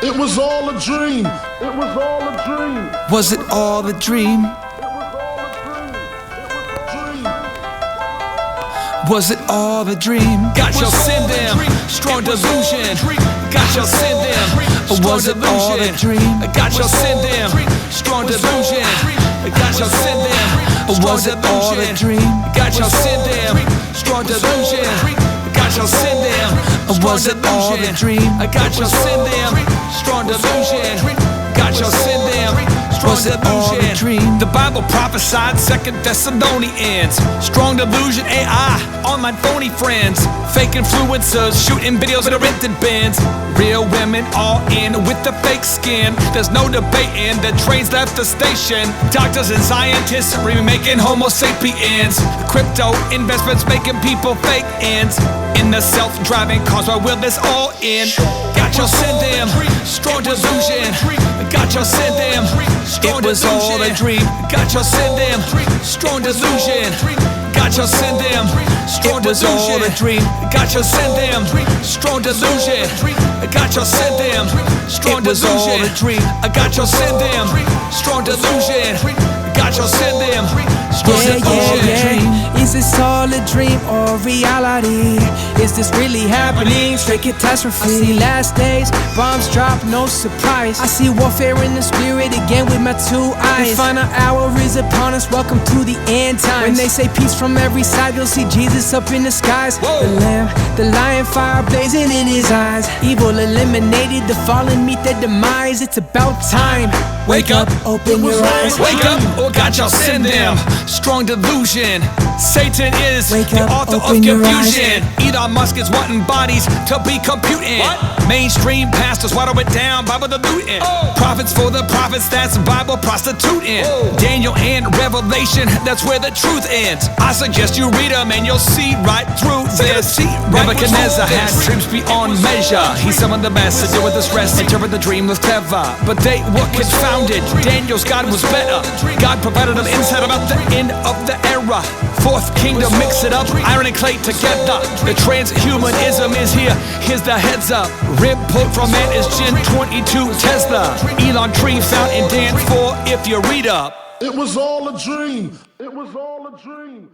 It was all a dream. It was all a dream. Was it all a dream? Was it all a dream? God shall send them strong delusion. God shall send them Or was it all a dream? God shall send them strong delusion. God shall send them Or was it all a dream? God shall send them strong delusion. God shall send them Or was it all a dream? God shall send them strong delusion. God shall send them strong Was it all a delusion. dream? The Bible prophesied 2 Thessalonians. Strong delusion AI on my phony friends. Fake influencers shooting videos in the rented bins. Real women all in with the fake skin. There's no debating, the trains left the station. Doctors and scientists remaking homo sapiens. Crypto investments making people fake ends. In the self-driving cars, why will this all end? God shall send them strong delusion. God shall send them strong It was all a dream. God shall send them strong delusion. God shall send them strong It was all delusion. a dream. God shall send them strong delusion. God shall send them strong It was all delusion. a dream. God shall send them strong delusion. God shall send them strong delusion. Is this all a dream or reality? Is this really happening? Straight catastrophe. I see last days, bombs drop, no surprise. I see warfare in the spirit again with my two eyes. The final hour is upon us, welcome to the end times. When they say peace from every side, you'll see Jesus up in the skies. The lamb, the lion, fire blazing in his eyes. Evil eliminated, the fallen meet their demise. It's about time. Wake up, open your eyes. wake up, or God shall send them strong delusion. Satan is Wake the up, author of open your confusion. Elon Musk is wanting bodies to be computing. Mainstream pastors water it down, Bible diluting. Prophets for the prophets, that's Bible prostituting. Daniel and Revelation, that's where the truth ends. I suggest you read them and you'll see right through this. Nebuchadnezzar had dreams beyond measure. He summoned the best to deal with the stress. Interpret the dream was clever, but they were confounded. Daniel's God was better. God provided them insight about the end of the era. Fourth kingdom, mix it up, iron and clay together. The transhumanism is here, here's the heads up. Rib pulled from man is Gen 22 Tesla. Elon tree found in Dan 4 if you read up. It was all a dream. It was all a dream.